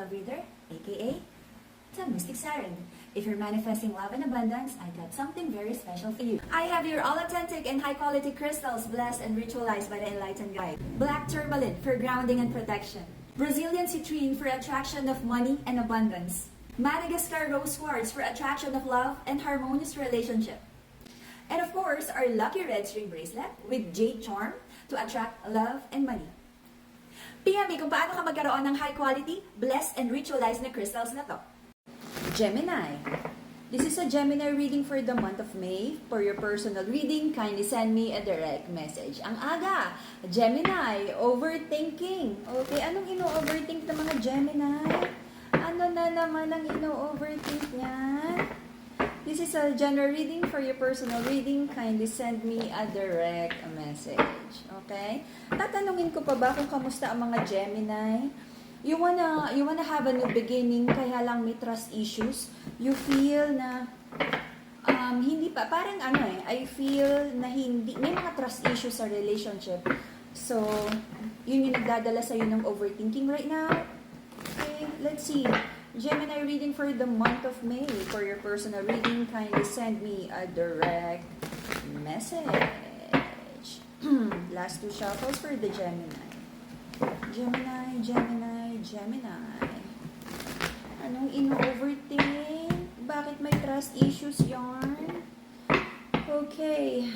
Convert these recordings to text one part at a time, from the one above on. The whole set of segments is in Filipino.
love reader, aka the Mystic Siren. If you're manifesting love and abundance, I got something very special for you. I have your all authentic and high quality crystals blessed and ritualized by the Enlightened Guide. Black tourmaline for grounding and protection. Brazilian citrine for attraction of money and abundance. Madagascar rose quartz for attraction of love and harmonious relationship. And of course, our lucky red string bracelet with jade charm to attract love and money. PM me kung paano ka magkaroon ng high quality, blessed and ritualized na crystals na to. Gemini. This is a Gemini reading for the month of May. For your personal reading, kindly send me a direct message. Ang aga, Gemini, overthinking. Okay, anong ino-overthink ng mga Gemini? Ano na naman ang ino-overthink niyan? This is a general reading. For your personal reading, kindly send me a direct message. Okay? Tatanungin ko pa ba kung kamusta ang mga Gemini? You wanna have a new beginning, kaya lang may trust issues. You feel na hindi pa, parang I feel na hindi, may mga trust issues sa relationship. So, yun yung nagdadala sa'yo ng overthinking right now. Okay, let's see. Gemini reading for the month of May. For your personal reading, kindly send me a direct message. Last two shuffles for the Gemini. Gemini, Gemini, Gemini. Anong ino-overthink? Bakit may trust issues yarn? Okay.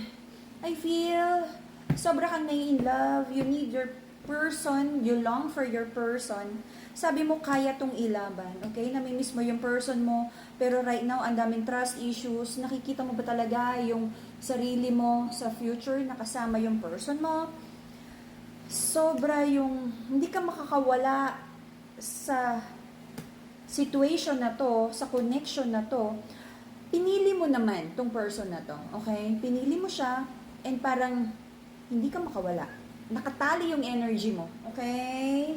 I feel sobra kang in love. You need your person. You long for your person. Sabi mo, kaya tong ilaban. Okay? Namimiss mo yung person mo. Pero right now, ang daming trust issues. Nakikita mo ba talaga yung sarili mo sa future na kasama yung person mo? Sobra yung hindi ka makakawala sa situation na to, sa connection na to. Pinili mo naman tong person na to, okay? Pinili mo siya and parang hindi ka makawala. Nakatali yung energy mo, okay?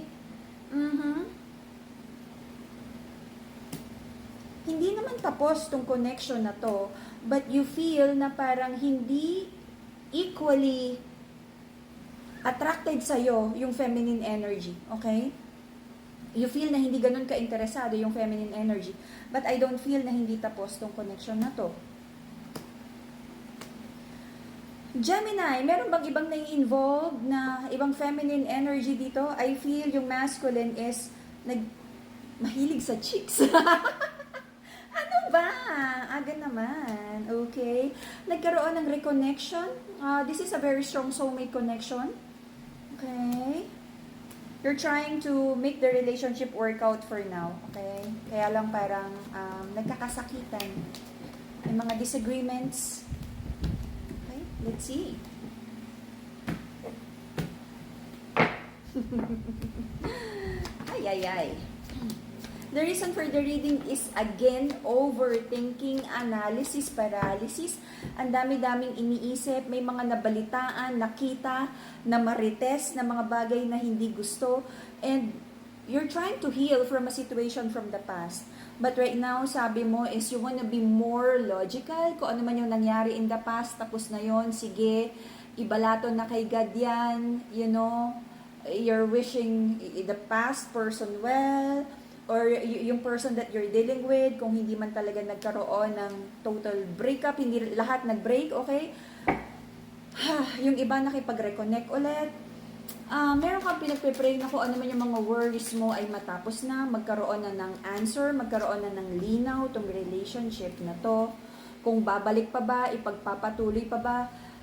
Hindi naman tapos tong connection na to, but you feel na parang hindi equally attracted sa'yo yung feminine energy, okay? You feel na hindi ganun ka-interesado yung feminine energy, but I don't feel na hindi tapos tong connection na to. Gemini, meron bang ibang nai-involve na ibang feminine energy dito? I feel yung masculine is mahilig sa chicks. Ano ba? Aga naman. Okay. Nagkaroon ng reconnection. This is a very strong soulmate connection. Okay. You're trying to make the relationship work out for now. Okay. Kaya lang parang nagkakasakitan. May mga disagreements. Okay. Let's see. Ay. The reason for the reading is again overthinking, analysis, paralysis. Ang dami-daming iniisip, may mga nabalitaan, nakita, na marites, na mga bagay na hindi gusto. And you're trying to heal from a situation from the past. But right now, sabi mo is you wanna be more logical. Kung ano man yung nangyari in the past, tapos na yon, sige, ibalato na kay God yan, you know. You're wishing the past person well, or yung person that you're dealing with, kung hindi man talaga nagkaroon ng total breakup, hindi lahat nag-break, okay? Yung iba nakipag-reconnect ulit. Meron kang pinagpe-pray na kung ano man yung mga worries mo ay matapos na, magkaroon na ng answer, magkaroon na ng linaw tong relationship na to. Kung babalik pa ba, ipagpapatuloy pa ba.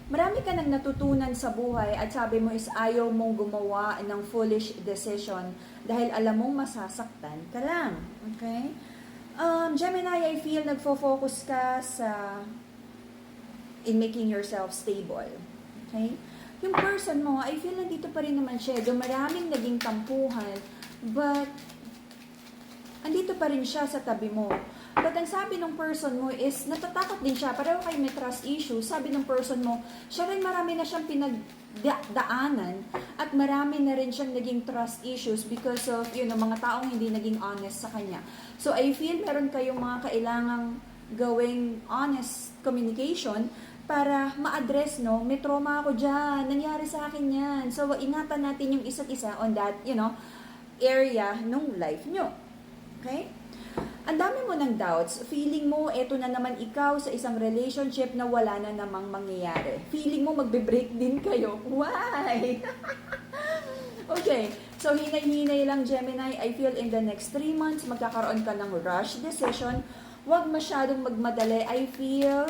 Marami ka nang natutunan sa buhay at sabi mo is ayaw mong gumawa ng foolish decision dahil alam mong masasaktan ka lang. Okay? Gemini, I feel nagfo-focus ka in making yourself stable. Okay? Yung person mo, I feel nandito pa rin naman siya. Maraming naging tampuhan, but andito pa rin siya sa tabi mo. But ang sabi ng person mo is, natatakot din siya, pareho kayo may trust issue. Sabi ng person mo, siya rin marami na siyang pinagdaanan at marami na rin siyang naging trust issues because of, mga taong hindi naging honest sa kanya. So I feel meron kayong mga kailangang gawing honest communication para ma-address, may trauma ako dyan, nangyari sa akin yan. So ingatan natin yung isa't isa on that, area nung life nyo. Okay? Ang dami mo ng doubts. Feeling mo, eto na naman ikaw sa isang relationship na wala na namang mangyayari. Feeling mo, magbe-break din kayo. Why? Okay, so hinay-hinay lang, Gemini. I feel in the next 3 months, magkakaroon ka ng rush decision. Huwag masyadong magmadali. I feel,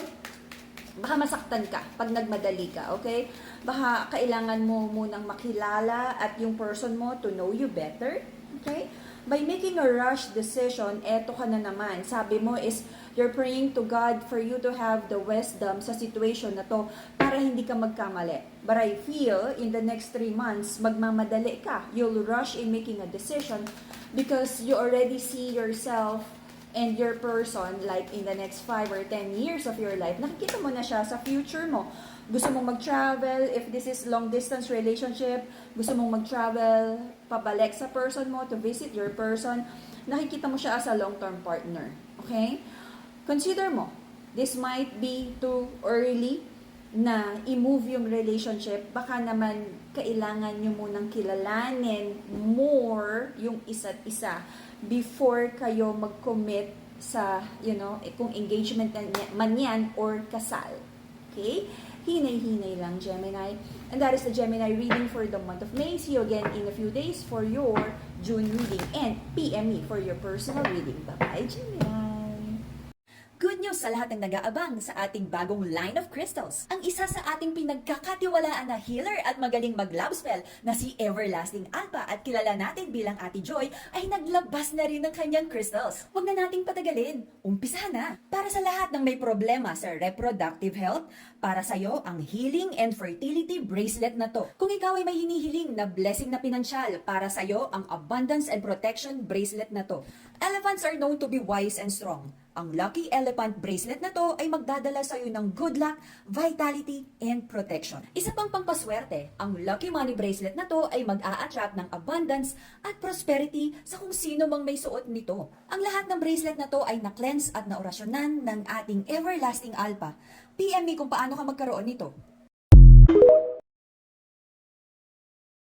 baka masaktan ka pag nagmadali ka, okay? Baka kailangan mo munang makilala at yung person mo to know you better, okay? By making a rush decision, eto ka na naman. Sabi mo is, you're praying to God for you to have the wisdom sa situation na to para hindi ka magkamali. But I feel, in the next 3 months, magmamadali ka. You'll rush in making a decision because you already see yourself and your person like in the next 5 or 10 years of your life. Nakikita mo na siya sa future mo. Gusto mong mag-travel, if this is long-distance relationship, gusto mong mag-travel, pabalik sa person mo, to visit your person, nakikita mo siya as a long-term partner. Okay? Consider mo, this might be too early na i-move yung relationship. Baka naman kailangan nyo munang kilalanin more yung isa't isa before kayo mag-commit sa, kung engagement man yan or kasal. Okay? Hinay-hinay lang, Gemini. And that is the Gemini reading for the month of May. See you again in a few days for your June reading. And PM me for your personal reading. Bye-bye, Gemini. Good news sa lahat ng nag-aabang sa ating bagong line of crystals. Ang isa sa ating pinagkakatiwalaan na healer at magaling mag-love spell na si Everlasting Alpha at kilala natin bilang Ate Joy ay naglabas na rin ng kanyang crystals. Huwag na nating patagalin. Umpisahan na! Para sa lahat ng may problema sa reproductive health, para sa'yo ang Healing and Fertility Bracelet na to. Kung ikaw ay may hinihiling na blessing na pinansyal, para sa'yo ang Abundance and Protection Bracelet na to. Elephants are known to be wise and strong. Ang Lucky Elephant Bracelet na to ay magdadala sa iyo ng good luck, vitality, and protection. Isa pang pampaswerte, ang Lucky Money Bracelet na to ay mag-a-attract ng abundance at prosperity sa kung sino mang may suot nito. Ang lahat ng bracelet na to ay na-cleanse at naorasyonan ng ating Everlasting Alpha. PM me kung paano ka magkaroon nito.